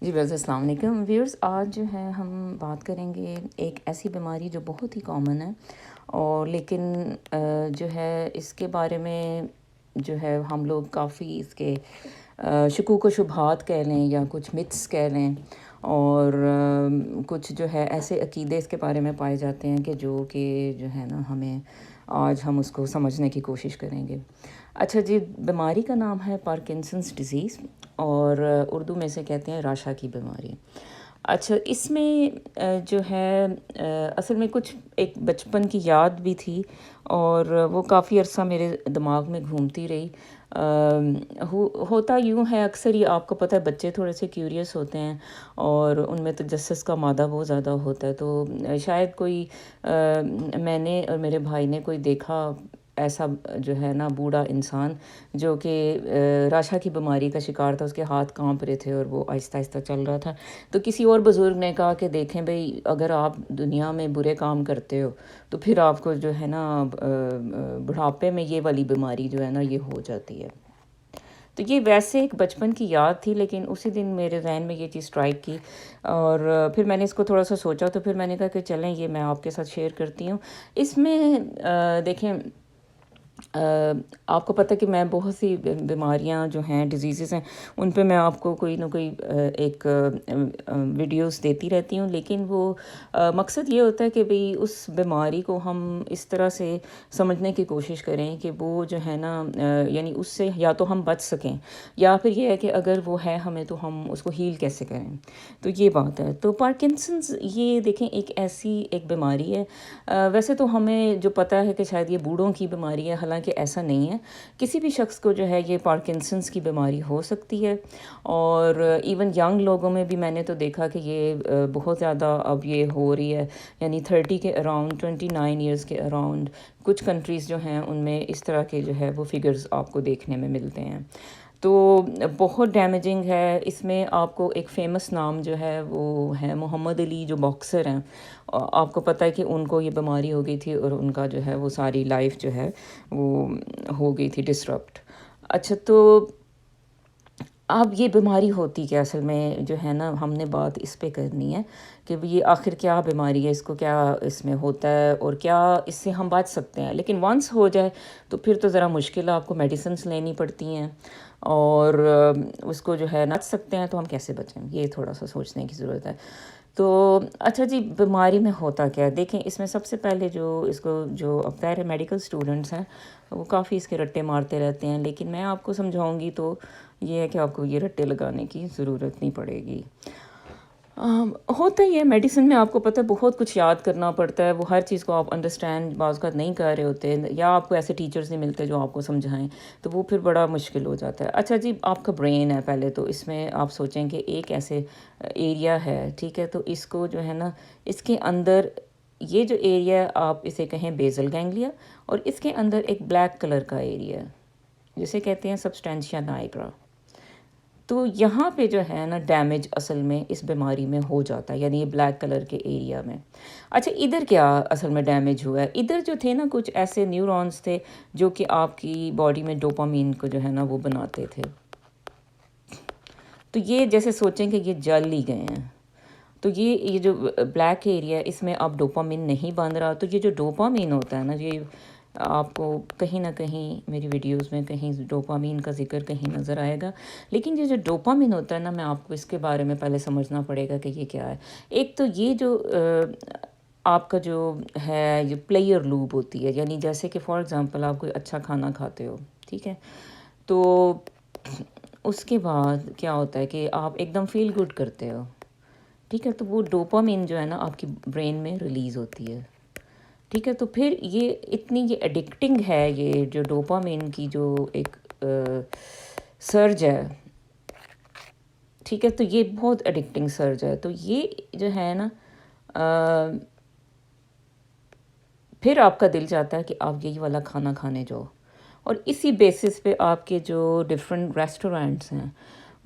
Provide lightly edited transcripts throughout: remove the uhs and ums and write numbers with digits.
جی ویسے السلام علیکم ویورز، آج جو ہے ہم بات کریں گے ایک ایسی بیماری جو بہت ہی کامن ہے اور لیکن جو ہے اس کے بارے میں جو ہے ہم لوگ کافی اس کے شکوک و شبہات کہہ لیں یا کچھ متس کہہ لیں، اور کچھ جو ہے ایسے عقیدے اس کے بارے میں پائے جاتے ہیں کہ جو ہے نا ہمیں آج ہم اس کو سمجھنے کی کوشش کریں گے۔ اچھا جی، بیماری کا نام ہے پارکنسنس ڈیزیز، اور اردو میں سے کہتے ہیں راشا کی بیماری۔ اچھا، اس میں جو ہے اصل میں کچھ ایک بچپن کی یاد بھی تھی اور وہ کافی عرصہ میرے دماغ میں گھومتی رہی۔ ہوتا یوں ہے، اکثر یہ آپ کو پتہ ہے بچے تھوڑے سے کیوریس ہوتے ہیں اور ان میں تجسس کا مادہ بہت زیادہ ہوتا ہے، تو شاید کوئی میں نے اور میرے بھائی نے کوئی دیکھا ایسا جو ہے نا بوڑھا انسان جو کہ راشا کی بیماری کا شکار تھا، اس کے ہاتھ کانپ رہے تھے اور وہ آہستہ آہستہ چل رہا تھا۔ تو کسی اور بزرگ نے کہا کہ دیکھیں بھئی، اگر آپ دنیا میں برے کام کرتے ہو تو پھر آپ کو جو ہے نا بڑھاپے میں یہ والی بیماری جو ہے نا یہ ہو جاتی ہے۔ تو یہ ویسے ایک بچپن کی یاد تھی، لیکن اسی دن میرے ذہن میں یہ چیز اسٹرائک کی اور پھر میں نے اس کو تھوڑا سا سوچا، تو پھر میں نے کہا کہ چلیں یہ میں آپ کے ساتھ شیئر کرتی ہوں۔ اس میں دیکھیں، آپ کو پتہ کہ میں بہت سی بیماریاں جو ہیں، ڈیزیزز ہیں، ان پہ میں آپ کو کوئی نہ کوئی ایک ویڈیوز دیتی رہتی ہوں، لیکن وہ مقصد یہ ہوتا ہے کہ بھئی اس بیماری کو ہم اس طرح سے سمجھنے کی کوشش کریں کہ وہ جو ہے نا یعنی اس سے یا تو ہم بچ سکیں، یا پھر یہ ہے کہ اگر وہ ہے ہمیں تو ہم اس کو ہیل کیسے کریں۔ تو یہ بات ہے۔ تو پارکنسنز یہ دیکھیں ایک ایسی ایک بیماری ہے، ویسے تو ہمیں جو پتہ ہے کہ شاید یہ بوڑھوں کی بیماری ہے، حالانکہ ایسا نہیں ہے، کسی بھی شخص کو جو ہے یہ پارکنسنس کی بیماری ہو سکتی ہے، اور ایون ینگ لوگوں میں بھی میں نے تو دیکھا کہ یہ بہت زیادہ اب یہ ہو رہی ہے، یعنی 30 کے اراؤنڈ، 29 ایئرس کے اراؤنڈ کچھ کنٹریز جو ہیں ان میں اس طرح کے جو ہے وہ فگرز آپ کو دیکھنے میں ملتے ہیں۔ تو بہت ڈیمیجنگ ہے۔ اس میں آپ کو ایک فیمس نام جو ہے وہ ہے محمد علی، جو باکسر ہیں۔ آپ کو پتہ ہے کہ ان کو یہ بیماری ہو گئی تھی اور ان کا جو ہے وہ ساری لائف جو ہے وہ ہو گئی تھی ڈسرپٹ۔ اچھا، تو اب یہ بیماری ہوتی کیا اصل میں جو ہے نا، ہم نے بات اس پہ کرنی ہے کہ یہ آخر کیا بیماری ہے، اس کو کیا اس میں ہوتا ہے اور کیا اس سے ہم بچ سکتے ہیں۔ لیکن ونس ہو جائے تو پھر تو ذرا مشکل ہے، آپ کو میڈیسنس لینی پڑتی ہیں اور اس کو جو ہے بچ سکتے ہیں، تو ہم کیسے بچیں، یہ تھوڑا سا سوچنے کی ضرورت ہے۔ تو اچھا جی، بیماری میں ہوتا کیا ہے؟ دیکھیں، اس میں سب سے پہلے جو اس کو جو اب ظاہر میڈیکل اسٹوڈنٹس ہیں وہ کافی اس کے رٹے مارتے رہتے ہیں، لیکن میں آپ کو سمجھاؤں گی تو یہ ہے کہ آپ کو یہ رٹے لگانے کی ضرورت نہیں پڑے گی۔ ہوتا ہی ہے میڈیسن میں، آپ کو پتہ ہے بہت کچھ یاد کرنا پڑتا ہے، وہ ہر چیز کو آپ انڈرسٹینڈ بعض اوقات نہیں کر رہے ہوتے، یا آپ کو ایسے ٹیچرز نہیں ملتے جو آپ کو سمجھائیں، تو وہ پھر بڑا مشکل ہو جاتا ہے۔ اچھا جی، آپ کا برین ہے پہلے تو، اس میں آپ سوچیں کہ ایک ایسے ایریا ہے، ٹھیک ہے، تو اس کو جو ہے نا اس کے اندر یہ جو ایریا آپ اسے کہیں بیزل گینگلیا، اور اس کے اندر ایک بلیک کلر کا ایریا ہے جسے کہتے ہیں سبسٹینشیا نائگرا۔ تو یہاں پہ جو ہے نا ڈیمیج اصل میں اس بیماری میں ہو جاتا ہے، یعنی یہ بلیک کلر کے ایریا میں۔ اچھا، ادھر کیا اصل میں ڈیمیج ہوا ہے؟ ادھر جو تھے نا کچھ ایسے نیورونز تھے جو کہ آپ کی باڈی میں ڈوپامین کو جو ہے نا وہ بناتے تھے، تو یہ جیسے سوچیں کہ یہ جل ہی گئے ہیں، تو یہ جو بلیک ایریا ہے اس میں اب ڈوپامین نہیں بن رہا۔ تو یہ جو ڈوپامین ہوتا ہے نا، یہ آپ کو کہیں نہ کہیں میری ویڈیوز میں کہیں ڈوپامین کا ذکر کہیں نظر آئے گا، لیکن یہ جو ڈوپامین ہوتا ہے نا، میں آپ کو اس کے بارے میں پہلے سمجھنا پڑے گا کہ یہ کیا ہے۔ ایک تو یہ جو آپ کا جو ہے یہ پلیئر لوب ہوتی ہے، یعنی جیسے کہ فار ایگزامپل آپ کوئی اچھا کھانا کھاتے ہو، ٹھیک ہے، تو اس کے بعد کیا ہوتا ہے کہ آپ ایک دم فیل گڈ کرتے ہو، ٹھیک ہے، تو وہ ڈوپامین جو ہے نا آپ کی برین میں ریلیز ہوتی ہے، ٹھیک ہے، تو پھر یہ اتنی یہ ایڈکٹنگ ہے، یہ جو ڈوپامین کی جو ایک سرج ہے، ٹھیک ہے، تو یہ بہت ایڈکٹنگ سرج ہے، تو یہ جو ہے نا پھر آپ کا دل چاہتا ہے کہ آپ یہی والا کھانا کھانے جاؤ، اور اسی بیسس پہ آپ کے جو ڈیفرنٹ ریسٹورینٹس ہیں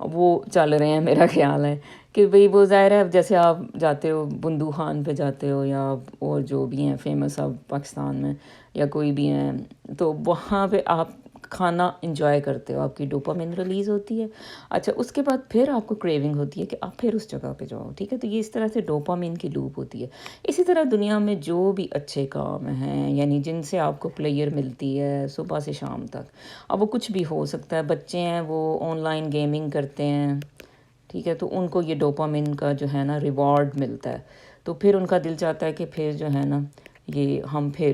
وہ چل رہے ہیں، میرا خیال ہے کہ بھئی وہ ظاہر ہے جیسے آپ جاتے ہو بندو خان پہ جاتے ہو، یا اور جو بھی ہیں فیمس اب پاکستان میں یا کوئی بھی ہیں، تو وہاں پہ آپ کھانا انجوائے کرتے ہو، آپ کی ڈوپامین ریلیز ہوتی ہے. اچھا اس کے بعد پھر آپ کو کریونگ ہوتی ہے کہ آپ پھر اس جگہ پہ جاؤ. ٹھیک ہے، تو یہ اس طرح سے ڈوپامین کی لوپ ہوتی ہے. اسی طرح دنیا میں جو بھی اچھے کام ہیں، یعنی جن سے آپ کو پلیئر ملتی ہے صبح سے شام تک، اب وہ کچھ بھی ہو سکتا ہے. بچے ہیں وہ آن لائن گیمنگ کرتے ہیں، ٹھیک ہے، تو ان کو یہ ڈوپامین کا جو ہے نا ریوارڈ ملتا ہے، تو پھر ان کا دل چاہتا ہے کہ پھر جو ہے نا ہم پھر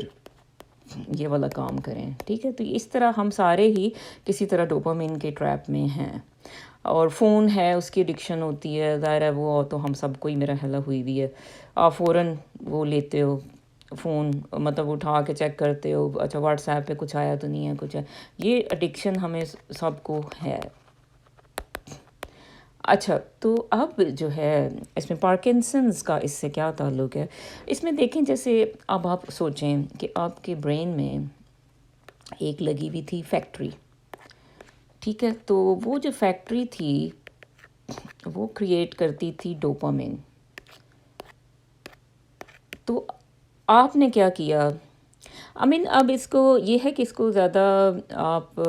یہ والا کام کریں. ٹھیک ہے، تو اس طرح ہم سارے ہی کسی طرح ڈوپامین کے ٹریپ میں ہیں. اور فون ہے، اس کی ایڈکشن ہوتی ہے، ظاہر ہے وہ تو ہم سب کو ہی میرا خیال ہوئی بھی ہے. آپ فوراً وہ لیتے ہو فون، مطلب اٹھا کے چیک کرتے ہو، اچھا واٹس ایپ پہ کچھ آیا تو نہیں ہے، کچھ ہے. یہ ایڈکشن ہمیں سب کو ہے. اچھا تو اب جو ہے اس میں پارکنسنس کا اس سے کیا تعلق ہے؟ اس میں دیکھیں جیسے اب آپ سوچیں کہ آپ کے برین میں ایک لگی ہوئی تھی فیکٹری، ٹھیک ہے، تو وہ جو فیکٹری تھی وہ کریٹ کرتی تھی ڈوپامین. تو آپ نے کیا کیا؟ اب اس کو یہ ہے کہ اس کو زیادہ آپ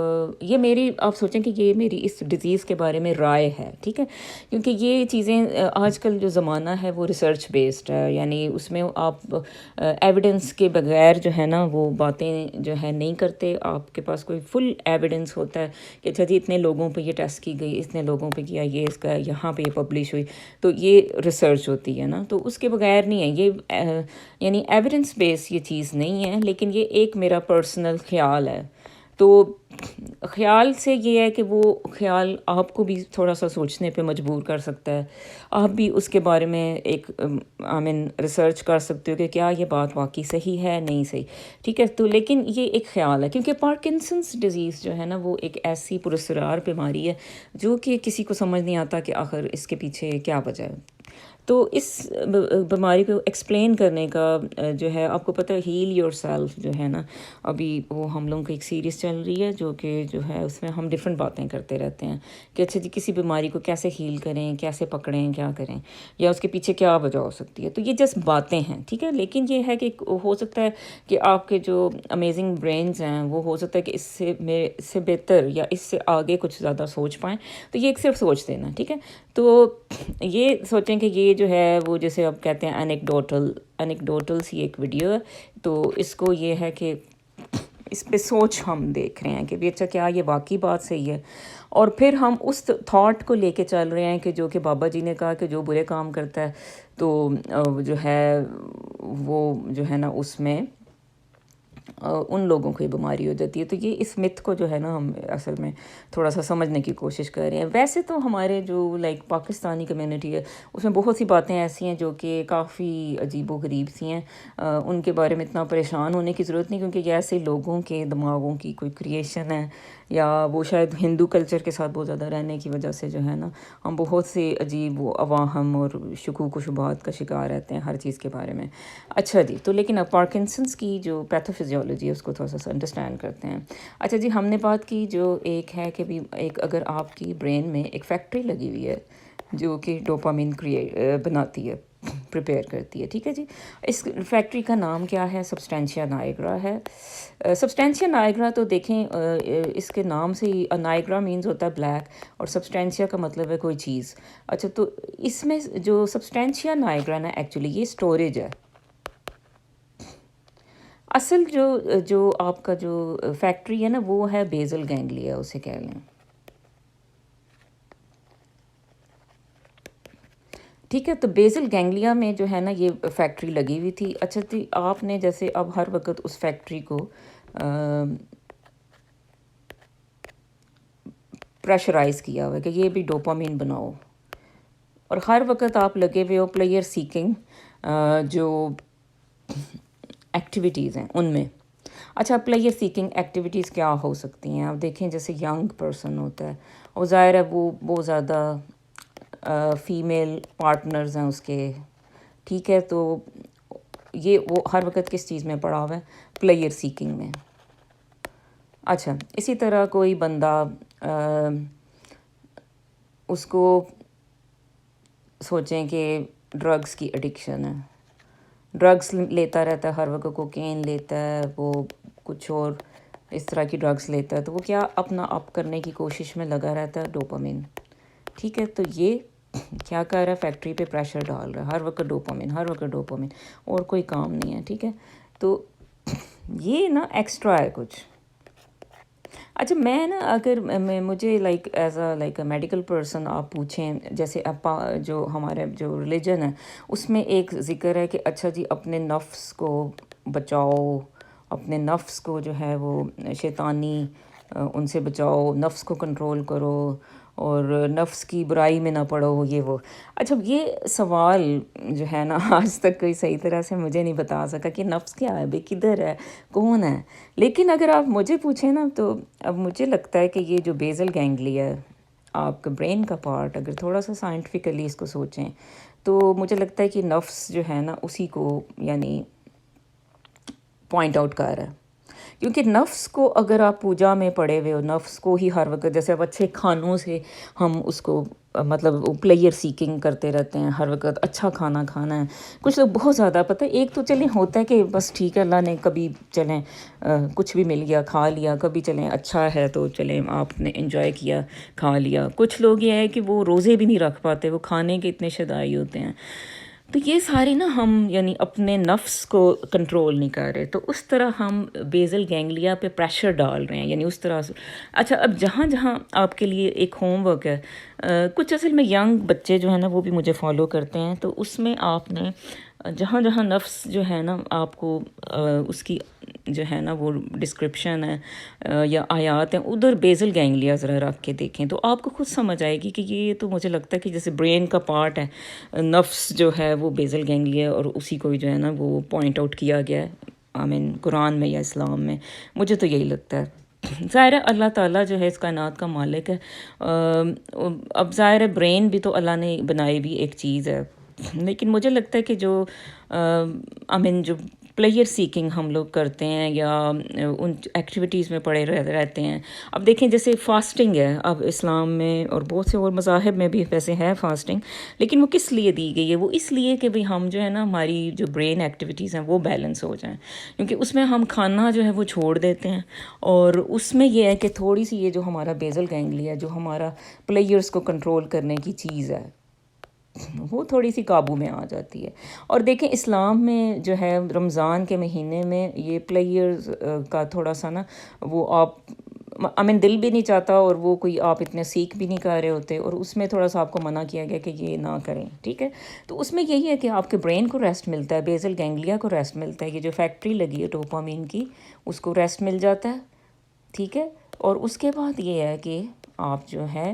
یہ میری آپ سوچیں کہ یہ میری اس ڈیزیز کے بارے میں رائے ہے، ٹھیک ہے، کیونکہ یہ چیزیں آج کل جو زمانہ ہے وہ ریسرچ بیسڈ ہے، یعنی اس میں آپ ایویڈنس کے بغیر جو ہے نا وہ باتیں جو ہے نہیں کرتے. آپ کے پاس کوئی فل ایویڈنس ہوتا ہے کہ اچھا جی اتنے لوگوں پہ یہ ٹیسٹ کی گئی، اتنے لوگوں پہ کیا، یہ اس کا یہاں پہ یہ پبلش ہوئی، تو یہ ریسرچ ہوتی ہے نا. تو اس کے بغیر نہیں ہے یہ، یعنی ایویڈنس بیس یہ چیز نہیں ہے، لیکن یہ ایک میرا پرسنل خیال ہے. تو خیال سے یہ ہے کہ وہ خیال آپ کو بھی تھوڑا سا سوچنے پہ مجبور کر سکتا ہے. آپ بھی اس کے بارے میں ایک ریسرچ کر سکتے ہو کہ کیا یہ بات واقعی صحیح ہے نہیں صحیح، ٹھیک ہے. تو لیکن یہ ایک خیال ہے، کیونکہ پارکنسنس ڈیزیز جو ہے نا وہ ایک ایسی پراسرار بیماری ہے جو کہ کسی کو سمجھ نہیں آتا کہ آخر اس کے پیچھے کیا وجہ ہے. تو اس بیماری کو ایکسپلین کرنے کا جو ہے آپ کو پتہ ہے ہیل یور سیلف جو ہے نا، ابھی وہ ہم لوگوں کی ایک سیریز چل رہی ہے جو کہ جو ہے اس میں ہم ڈفرینٹ باتیں کرتے رہتے ہیں کہ اچھا جی کسی بیماری کو کیسے ہیل کریں، کیسے پکڑیں، کیا کریں، یا اس کے پیچھے کیا وجہ ہو سکتی ہے. تو یہ جسٹ باتیں ہیں، ٹھیک ہے، لیکن یہ ہے کہ ہو سکتا ہے کہ آپ کے جو امیزنگ برینز ہیں وہ ہو سکتا ہے کہ اس سے بہتر یا اس سے آگے کچھ زیادہ سوچ پائیں. تو یہ ایک صرف سوچ دینا، ٹھیک ہے. تو یہ سوچیں کہ یہ جو ہے وہ جیسے اب کہتے ہیں انیکڈوٹل سی ایک ویڈیو ہے. تو اس کو یہ ہے کہ اس پہ سوچ ہم دیکھ رہے ہیں کہ بھی اچھا کیا یہ واقعی بات صحیح ہے، اور پھر ہم اس تھاٹ کو لے کے چل رہے ہیں کہ جو کہ بابا جی نے کہا کہ جو برے کام کرتا ہے تو جو ہے وہ جو ہے نا اس میں ان لوگوں کو یہ بیماری ہو جاتی ہے. تو یہ اس متھ کو جو ہے نا ہم اصل میں تھوڑا سا سمجھنے کی کوشش کر رہے ہیں. ویسے تو ہمارے جو پاکستانی کمیونٹی ہے اس میں بہت سی باتیں ایسی ہیں جو کہ کافی عجیب و غریب سی ہیں. ان کے بارے میں اتنا پریشان ہونے کی ضرورت نہیں، کیونکہ یہ ایسے لوگوں کے دماغوں کی کوئی کریشن ہے، یا وہ شاید ہندو کلچر کے ساتھ بہت زیادہ رہنے کی وجہ سے جو ہے نا ہم بہت سے عجیب و عواہم اور شکوک و شبہات کا شکار رہتے ہیں ہر چیز کے بارے میں. اچھا جی، تو لیکن اب پارکنسنس کی جو پیتھوفزیولوجی ہے اس کو تھوڑا سا انڈرسٹینڈ کرتے ہیں. اچھا جی، ہم نے بات کی جو ایک ہے کہ بھی ایک اگر آپ کی برین میں ایک فیکٹری لگی ہوئی ہے جو کہ ڈوپامین بناتی ہے، پریپیئر کرتی ہے، ٹھیک ہے جی. اس فیکٹری کا نام کیا ہے؟ سبسٹینشیا نائگرا ہے. سبسٹینشیا نائگرا تو دیکھیں اس کے نام سے ہی نائگرا مینز ہوتا ہے بلیک، اور سبسٹینشیا کا مطلب ہے کوئی چیز. اچھا تو اس میں جو سبسٹینشیا نائگرا نا ایکچولی یہ اسٹوریج ہے. اصل جو آپ کا جو فیکٹری ہے نا وہ ہے بیزل گینگلیا، اسے کہہ لیں، ٹھیک ہے. تو بیزل گینگلیا میں جو ہے نا یہ فیکٹری لگی ہوئی تھی. اچھا جی، آپ نے جیسے اب ہر وقت اس فیکٹری کو پریشرائز کیا ہوا ہے کہ یہ بھی ڈوپامین بناؤ، اور ہر وقت آپ لگے ہوئے ہو پلیئر سیکنگ جو ایکٹیویٹیز ہیں ان میں. اچھا پلیئر سیکنگ ایکٹیویٹیز کیا ہو سکتی ہیں؟ آپ دیکھیں جیسے ینگ پرسن ہوتا ہے، اور ظاہر ہے وہ بہت زیادہ فیمیل پارٹنرز ہیں اس کے، ٹھیک ہے. تو یہ وہ ہر وقت کس چیز میں پڑا ہوا ہے؟ پلیئر سیکنگ میں. اچھا اسی طرح کوئی بندہ اس کو سوچیں کہ ڈرگس کی ایڈکشن ہے، ڈرگس لیتا رہتا ہے ہر وقت، کوکین لیتا ہے، وہ کچھ اور اس طرح کی ڈرگس لیتا ہے تو وہ کیا اپنا اپ کرنے کی کوشش میں لگا رہتا ہے ڈوپامین. ٹھیک ہے, تو یہ کیا کر رہا ہے, فیکٹری پہ پریشر ڈال رہا ہے ہر وقت ڈوپامین, ہر وقت ڈوپامین, اور کوئی کام نہیں ہے. ٹھیک ہے, تو یہ نا ایکسٹرا ہے کچھ. اچھا میں نا اگر مجھے like as a like a medical person آپ پوچھیں, جیسے جو ہمارے جو ریلیجن ہے اس میں ایک ذکر ہے کہ اچھا جی اپنے نفس کو بچاؤ, اپنے نفس کو جو ہے وہ شیطانی ان سے بچاؤ, نفس کو کنٹرول کرو اور نفس کی برائی میں نہ پڑو, یہ وہ. اچھا یہ سوال جو ہے نا آج تک کوئی صحیح طرح سے مجھے نہیں بتا سکا کہ نفس کیا ہے, بھئی کدھر ہے, کون ہے. لیکن اگر آپ مجھے پوچھیں نا تو اب مجھے لگتا ہے کہ یہ جو بیزل گینگلیا ہے آپ کا برین کا پارٹ, اگر تھوڑا سا سائنٹیفکلی اس کو سوچیں تو مجھے لگتا ہے کہ نفس جو ہے نا اسی کو یعنی پوائنٹ آؤٹ کر رہا ہے. کیونکہ نفس کو اگر آپ پوجا میں پڑے ہوئے ہو, نفس کو ہی ہر وقت, جیسے اب اچھے کھانوں سے ہم اس کو مطلب پلیئر سیکنگ کرتے رہتے ہیں ہر وقت, اچھا کھانا کھانا ہے. کچھ لوگ بہت زیادہ پتہ ہے, ایک تو چلیں ہوتا ہے کہ بس ٹھیک ہے اللہ نے کبھی چلیں کچھ بھی مل گیا کھا لیا, کبھی چلیں اچھا ہے تو چلیں آپ نے انجوائے کیا کھا لیا. کچھ لوگ یہ ہے کہ وہ روزے بھی نہیں رکھ پاتے, وہ کھانے کے اتنے شدائی ہوتے ہیں. تو یہ ساری نا ہم یعنی اپنے نفس کو کنٹرول نہیں کر رہے, تو اس طرح ہم بیزل گینگلیا پہ پریشر ڈال رہے ہیں, یعنی اس طرح سے. اچھا اب جہاں جہاں آپ کے لیے ایک ہوم ورک ہے, کچھ اصل میں ینگ بچے جو ہیں نا وہ بھی مجھے فالو کرتے ہیں, تو اس میں آپ نے جہاں جہاں نفس جو ہے نا آپ کو اس کی جو ہے نا وہ ڈسکرپشن ہے یا آیات ہیں, ادھر بیزل گینگلیا ذرا رکھ کے دیکھیں تو آپ کو خود سمجھ آئے گی کہ یہ تو مجھے لگتا ہے کہ جیسے برین کا پارٹ ہے, نفس جو ہے وہ بیزل گینگلیا, اور اسی کو جو ہے نا وہ پوائنٹ آؤٹ کیا گیا ہے قرآن میں یا اسلام میں. مجھے تو یہی لگتا ہے. ظاہر ہے اللہ تعالیٰ جو ہے اس کائنات کا مالک ہے. اب ظاہر ہے برین بھی تو اللہ نے بنائی بھی ایک چیز ہے, لیکن مجھے لگتا ہے کہ جو جو پلیئر سیکنگ ہم لوگ کرتے ہیں یا ان ایکٹیویٹیز میں پڑے رہتے ہیں. اب دیکھیں جیسے فاسٹنگ ہے, اب اسلام میں اور بہت سے اور مذاہب میں بھی ویسے ہے فاسٹنگ, لیکن وہ کس لیے دی گئی ہے؟ وہ اس لیے کہ بھئی ہم جو ہے نا ہماری جو برین ایکٹیویٹیز ہیں وہ بیلنس ہو جائیں, کیونکہ اس میں ہم کھانا جو ہے وہ چھوڑ دیتے ہیں, اور اس میں یہ ہے کہ تھوڑی سی یہ جو ہمارا بیزل گینگلیا جو ہمارا پلیئرز کو کنٹرول کرنے کی چیز ہے وہ تھوڑی سی قابو میں آ جاتی ہے. اور دیکھیں اسلام میں جو ہے رمضان کے مہینے میں یہ پلیئرز کا تھوڑا سا نا وہ آپ دل بھی نہیں چاہتا, اور وہ کوئی آپ اتنے سیکھ بھی نہیں کر رہے ہوتے, اور اس میں تھوڑا سا آپ کو منع کیا گیا کہ یہ نہ کریں. ٹھیک ہے, تو اس میں یہی ہے کہ آپ کے برین کو ریسٹ ملتا ہے, بیزل گینگلیا کو ریسٹ ملتا ہے, یہ جو فیکٹری لگی ہے ڈوپامین کی اس کو ریسٹ مل جاتا ہے. ٹھیک ہے, اور اس کے بعد یہ ہے کہ آپ جو ہے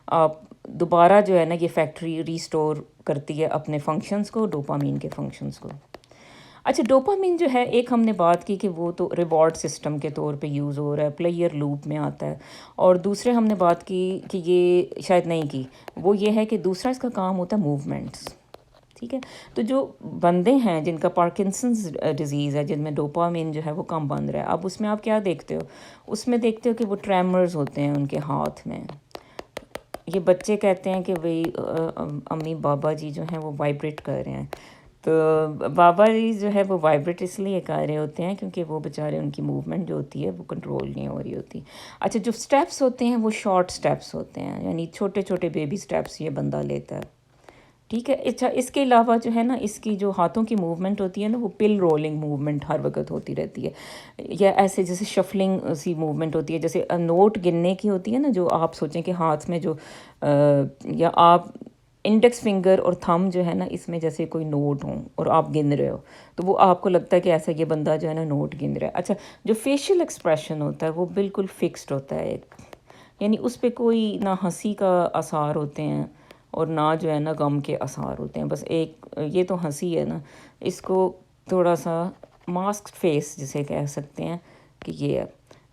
آپ دوبارہ جو ہے نا یہ فیکٹری ریسٹور کرتی ہے اپنے فنکشنز کو, ڈوپامین کے فنکشنز کو. اچھا ڈوپامین جو ہے ایک ہم نے بات کی کہ وہ تو ریوارڈ سسٹم کے طور پہ یوز ہو رہا ہے, پلیئر لوپ میں آتا ہے, اور دوسرے ہم نے بات کی کہ یہ شاید نہیں کی, وہ یہ ہے کہ دوسرا اس کا کام ہوتا ہے موومنٹس. ٹھیک ہے, تو جو بندے ہیں جن کا پارکنسنز ڈیزیز ہے, جن میں ڈوپامین جو ہے وہ کم بن رہا ہے, اب اس میں آپ کیا دیکھتے ہو؟ اس میں دیکھتے ہو کہ وہ ٹریمرز ہوتے ہیں ان کے ہاتھ میں. یہ بچے کہتے ہیں کہ بھئی امی بابا جی جو ہیں وہ وائبریٹ کر رہے ہیں, تو بابا جی جو ہے وہ وائبریٹ اس لیے کر رہے ہوتے ہیں کیونکہ وہ بیچارے ان کی موومنٹ جو ہوتی ہے وہ کنٹرول نہیں ہو رہی ہوتی. اچھا جو سٹیپس ہوتے ہیں وہ شارٹ سٹیپس ہوتے ہیں, یعنی چھوٹے چھوٹے بیبی سٹیپس یہ بندہ لیتا ہے. ٹھیک ہے, اچھا اس کے علاوہ جو ہے نا اس کی جو ہاتھوں کی موومنٹ ہوتی ہے نا وہ پل رولنگ موومنٹ ہر وقت ہوتی رہتی ہے, یا ایسے جیسے شفلنگ سی موومنٹ ہوتی ہے, جیسے نوٹ گننے کی ہوتی ہے نا, جو آپ سوچیں کہ ہاتھ میں جو یا آپ انڈیکس فنگر اور تھم جو ہے نا اس میں جیسے کوئی نوٹ ہوں اور آپ گن رہے ہو, تو وہ آپ کو لگتا ہے کہ ایسا یہ بندہ جو ہے نا نوٹ گن رہا ہے. اچھا جو فیشیل ایکسپریشن ہوتا ہے وہ بالکل فکسڈ ہوتا ہے ایک, یعنی اس پہ کوئی نہ ہنسی کا آثار ہوتے ہیں اور نہ جو ہے نا غم کے آثار ہوتے ہیں, بس ایک یہ تو ہنسی ہے نا, اس کو تھوڑا سا ماسک فیس جسے کہہ سکتے ہیں کہ یہ ہے.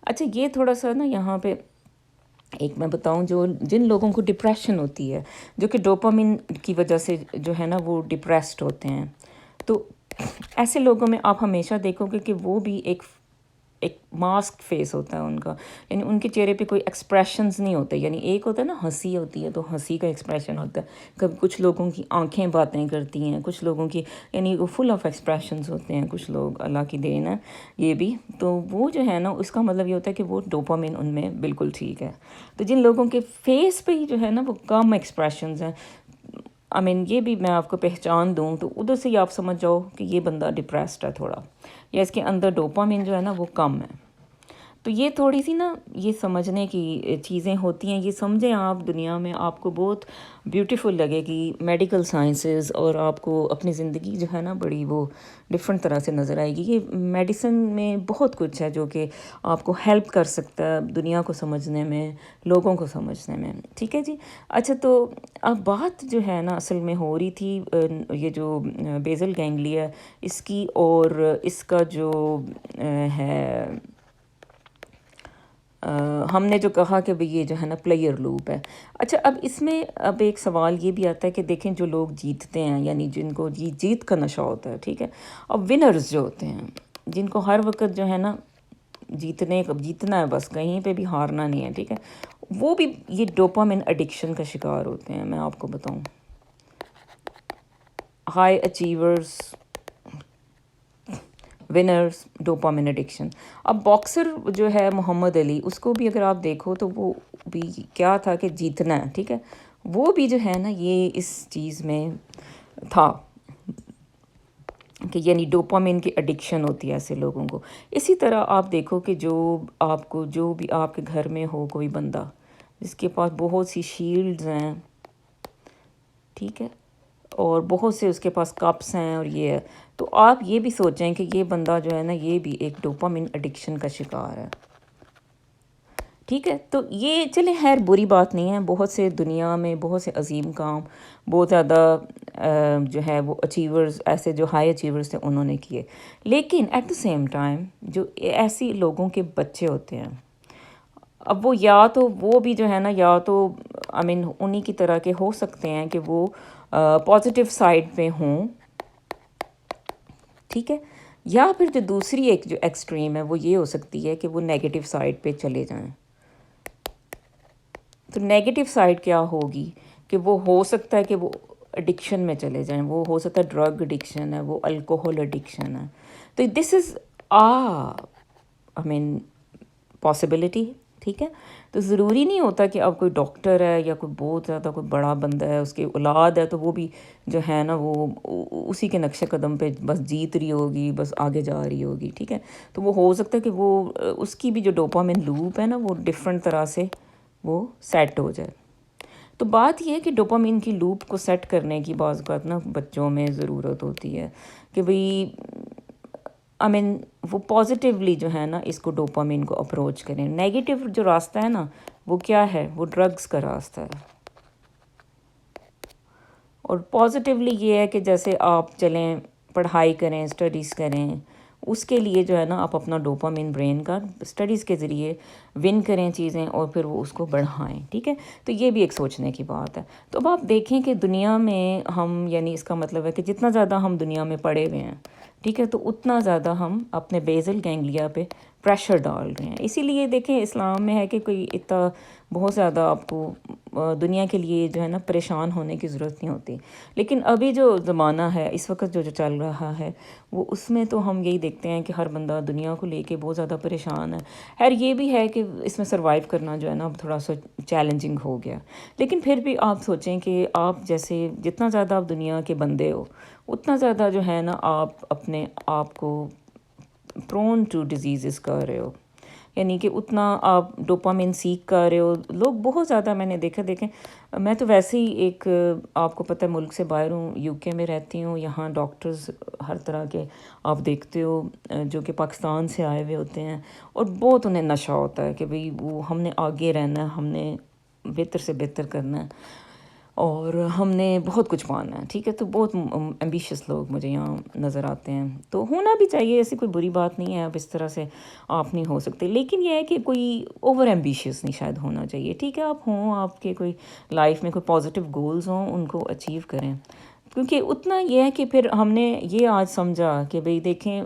اچھا یہ تھوڑا سا نا یہاں پہ ایک میں بتاؤں, جن لوگوں کو ڈپریشن ہوتی ہے جو کہ ڈوپامین کی وجہ سے جو ہے نا وہ ڈپریسڈ ہوتے ہیں, تو ایسے لوگوں میں آپ ہمیشہ دیکھو گے کہ وہ بھی ایک ایک ماسک فیس ہوتا ہے ان کا، یعنی ان کے چہرے پہ کوئی ایکسپریشنز نہیں ہوتے. یعنی ایک ہوتا ہے نا ہنسی ہوتی ہے تو ہنسی کا ایکسپریشن ہوتا ہے، کبھی کچھ لوگوں کی آنکھیں باتیں کرتی ہیں، کچھ لوگوں کی یعنی وہ فل آف ایکسپریشنز ہوتے ہیں، کچھ لوگ اللہ کی دین ہے یہ بھی. تو وہ جو ہے نا اس کا مطلب یہ ہوتا ہے کہ وہ ڈوپامین ان میں بالکل ٹھیک ہے. تو جن لوگوں کے فیس پہ ہی جو ہے نا وہ کم ایکسپریشنز ہیں، یہ بھی میں آپ کو پہچان دوں تو ادھر سے ہی آپ سمجھ جاؤ کہ یہ بندہ ڈپریسڈ ہے تھوڑا، یا اس کے اندر ڈوپامین جو ہے نا وہ کم ہے. تو یہ تھوڑی سی نا یہ سمجھنے کی چیزیں ہوتی ہیں. یہ سمجھیں آپ دنیا میں آپ کو بہت بیوٹیفل لگے گی میڈیکل سائنسز، اور آپ کو اپنی زندگی جو ہے نا بڑی وہ ڈفرینٹ طرح سے نظر آئے گی. یہ میڈیسن میں بہت کچھ ہے جو کہ آپ کو ہیلپ کر سکتا ہے دنیا کو سمجھنے میں، لوگوں کو سمجھنے میں. ٹھیک ہے جی. اچھا، تو اب بات جو ہے نا اصل میں ہو رہی تھی یہ جو بیزل گینگلیا اس کی، اور اس کا جو ہے ہم نے جو کہا کہ بھئی یہ جو ہے نا پلیئر لوپ ہے. اچھا، اب اس میں اب ایک سوال یہ بھی آتا ہے کہ دیکھیں جو لوگ جیتتے ہیں، یعنی جن کو جیت کا نشہ ہوتا ہے، ٹھیک ہے، اب ونرز جو ہوتے ہیں جن کو ہر وقت جو ہے نا جیتنا ہے، بس کہیں پہ بھی ہارنا نہیں ہے، ٹھیک ہے، وہ بھی یہ ڈوپامین ایڈکشن کا شکار ہوتے ہیں. میں آپ کو بتاؤں، high achievers, winners, dopamine addiction. اب باکسر جو ہے محمد علی، اس کو بھی اگر آپ دیکھو تو وہ بھی کیا تھا کہ جیتنا ہے، ٹھیک ہے، وہ بھی جو ہے نا یہ اس چیز میں تھا کہ یعنی ڈوپامین کی ایڈکشن ہوتی ہے ایسے لوگوں کو. اسی طرح آپ دیکھو کہ جو بھی آپ کے گھر میں ہو کوئی بندہ جس کے پاس بہت سی شیلڈز ہیں، ٹھیک ہے، اور بہت سے اس کے پاس کپس ہیں اور یہ ہے، تو آپ یہ بھی سوچیں کہ یہ بندہ جو ہے نا یہ بھی ایک ڈوپامین ایڈکشن کا شکار ہے. ٹھیک ہے، تو یہ چلیں خیر بری بات نہیں ہے. بہت سے دنیا میں بہت سے عظیم کام بہت زیادہ جو ہے وہ اچیورز، ایسے جو ہائی اچیورز تھے انہوں نے کیے، لیکن ایٹ دا سیم ٹائم جو ایسی لوگوں کے بچے ہوتے ہیں، اب وہ یا تو وہ بھی جو ہے نا یا تو انہی کی طرح کے ہو سکتے ہیں کہ وہ پازیٹیو سائڈ پہ ہوں، ٹھیک ہے، یا پھر جو دوسری ایک جو ایکسٹریم ہے وہ یہ ہو سکتی ہے کہ وہ نیگیٹو سائڈ پہ چلے جائیں. تو نیگیٹو سائڈ کیا ہوگی کہ وہ ہو سکتا ہے کہ وہ ایڈکشن میں چلے جائیں، وہ ہو سکتا ہے ڈرگ ایڈکشن ہے، وہ الکوہل ایڈکشن ہے. تو دس از پاسبلٹی. ٹھیک ہے، تو ضروری نہیں ہوتا کہ اب کوئی ڈاکٹر ہے یا کوئی بہت زیادہ کوئی بڑا بندہ ہے، اس کی اولاد ہے تو وہ بھی جو ہے نا وہ اسی کے نقش قدم پہ بس جیت رہی ہوگی، بس آگے جا رہی ہوگی. ٹھیک ہے، تو وہ ہو سکتا ہے کہ وہ اس کی بھی جو ڈوپامین لوپ ہے نا وہ ڈفرینٹ طرح سے وہ سیٹ ہو جائے. تو بات یہ ہے کہ ڈوپامین کی لوپ کو سیٹ کرنے کی بعض اوقات نا بچوں میں ضرورت ہوتی ہے کہ بھئی وہ پازیٹیولی جو ہے نا اس کو ڈوپامین کو اپروچ کریں. نیگیٹو جو راستہ ہے نا وہ کیا ہے، وہ ڈرگز کا راستہ ہے. اور پازیٹیولی یہ ہے کہ جیسے آپ چلیں پڑھائی کریں، اسٹڈیز کریں، اس کے لیے جو ہے نا آپ اپنا ڈوپامین برین کا اسٹڈیز کے ذریعے ون کریں چیزیں اور پھر وہ اس کو بڑھائیں. ٹھیک ہے، تو یہ بھی ایک سوچنے کی بات ہے. تو اب آپ دیکھیں کہ دنیا میں ہم یعنی اس کا مطلب ہے کہ جتنا زیادہ ہم دنیا میں پڑے ہوئے ہیں، ٹھیک ہے، تو اتنا زیادہ ہم اپنے بیزل گینگلیا پہ پریشر ڈال رہے ہیں. اسی لیے دیکھیں اسلام میں ہے کہ کوئی اتنا بہت زیادہ آپ کو دنیا کے لیے جو ہے نا پریشان ہونے کی ضرورت نہیں ہوتی. لیکن ابھی جو زمانہ ہے اس وقت جو چل رہا ہے وہ اس میں تو ہم یہی دیکھتے ہیں کہ ہر بندہ دنیا کو لے کے بہت زیادہ پریشان ہے. خیر یہ بھی ہے کہ اس میں سروائیو کرنا جو ہے نا اب تھوڑا سا چیلنجنگ ہو گیا. لیکن پھر بھی آپ سوچیں کہ آپ جیسے جتنا زیادہ آپ دنیا کے بندے ہو اتنا زیادہ جو ہے نا آپ اپنے آپ کو پرون ٹو ڈیزیزز کر رہے ہو، یعنی کہ اتنا آپ ڈوپامین سیک کر رہے ہو. لوگ بہت زیادہ میں نے دیکھیں میں تو ویسے ہی ایک آپ کو پتہ ہے ملک سے باہر ہوں، یو کے میں رہتی ہوں. یہاں ڈاکٹرز ہر طرح کے آپ دیکھتے ہو جو کہ پاکستان سے آئے ہوئے ہوتے ہیں، اور بہت انہیں نشہ ہوتا ہے کہ بھئی وہ ہم نے آگے رہنا ہے، ہم نے بہتر سے بہتر کرنا ہے اور ہم نے بہت کچھ پانا ہے. ٹھیک ہے، تو بہت ایمبیشیس لوگ مجھے یہاں نظر آتے ہیں. تو ہونا بھی چاہیے، ایسی کوئی بری بات نہیں ہے، اب اس طرح سے آپ نہیں ہو سکتے. لیکن یہ ہے کہ کوئی اوور ایمبیشیس نہیں شاید ہونا چاہیے. ٹھیک ہے، آپ ہوں، آپ کے کوئی لائف میں کوئی پازیٹیو گولز ہوں، ان کو اچیو کریں. کیونکہ اتنا یہ ہے کہ پھر ہم نے یہ آج سمجھا کہ بھئی دیکھیں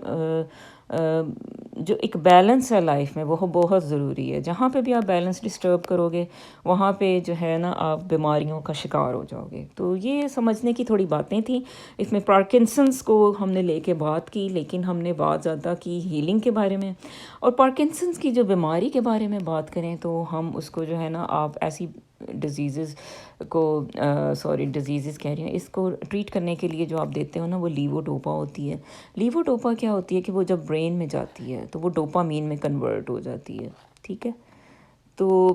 جو ایک بیلنس ہے لائف میں وہ بہت ضروری ہے. جہاں پہ بھی آپ بیلنس ڈسٹرب کرو گے وہاں پہ جو ہے نا آپ بیماریوں کا شکار ہو جاؤ گے. تو یہ سمجھنے کی تھوڑی باتیں تھیں. اس میں پارکنسنس کو ہم نے لے کے بات کی، لیکن ہم نے بات زیادہ کی ہیلنگ کے بارے میں. اور پارکنسنس کی جو بیماری کے بارے میں بات کریں تو ہم اس کو جو ہے نا آپ ایسی ڈیزیزز کو ڈیزیزز کہہ رہی ہیں، اس کو ٹریٹ کرنے کے لیے جو آپ دیتے ہو نا وہ لیووڈوپا ہوتی ہے. لیووڈوپا کیا ہوتی ہے کہ وہ جب برین میں جاتی ہے تو وہ ڈوپامین میں کنورٹ ہو جاتی ہے. ٹھیک ہے، تو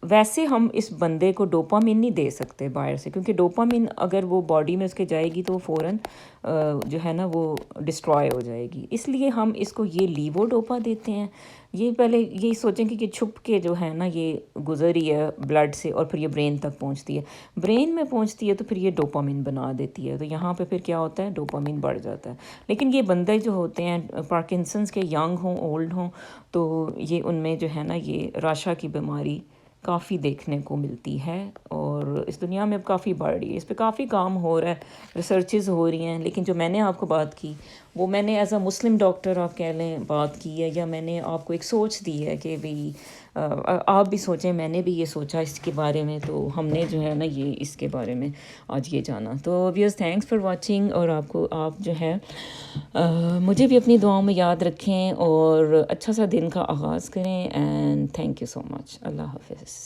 ویسے ہم اس بندے کو ڈوپامین نہیں دے سکتے باہر سے، کیونکہ ڈوپامین اگر وہ باڈی میں اس کے جائے گی تو فوراً جو ہے نا وہ ڈسٹرائے ہو جائے گی. اس لیے ہم اس کو یہ لیووڈوپا دیتے ہیں. یہ پہلے یہی سوچیں کہ چھپ کے جو ہے نا یہ گزر رہی ہے بلڈ سے اور پھر یہ برین تک پہنچتی ہے. برین میں پہنچتی ہے تو پھر یہ ڈوپامین بنا دیتی ہے. تو یہاں پہ پھر کیا ہوتا ہے، ڈوپامین بڑھ جاتا ہے. لیکن یہ بندے جو ہوتے ہیں پارکنسنس کے، ینگ ہوں اولڈ ہوں، تو یہ ان میں جو ہے نا یہ راشا کی بیماری کافی دیکھنے کو ملتی ہے، اور اس دنیا میں اب کافی بڑھ رہی ہے. اس پہ کافی کام ہو رہا ہے، ریسرچز ہو رہی ہیں. لیکن جو میں نے آپ کو بات کی وہ میں نے ایز اے مسلم ڈاکٹر آپ کہہ لیں بات کی ہے، یا میں نے آپ کو ایک سوچ دی ہے کہ بھئی آپ بھی سوچیں، میں نے بھی یہ سوچا اس کے بارے میں، تو ہم نے جو ہے نا یہ اس کے بارے میں آج یہ جانا. تو ویئرز تھینکس فار واچنگ، اور آپ جو ہے مجھے بھی اپنی دعاؤں میں یاد رکھیں اور اچھا سا دن کا آغاز کریں. اینڈ تھینک یو سو مچ. اللہ حافظ.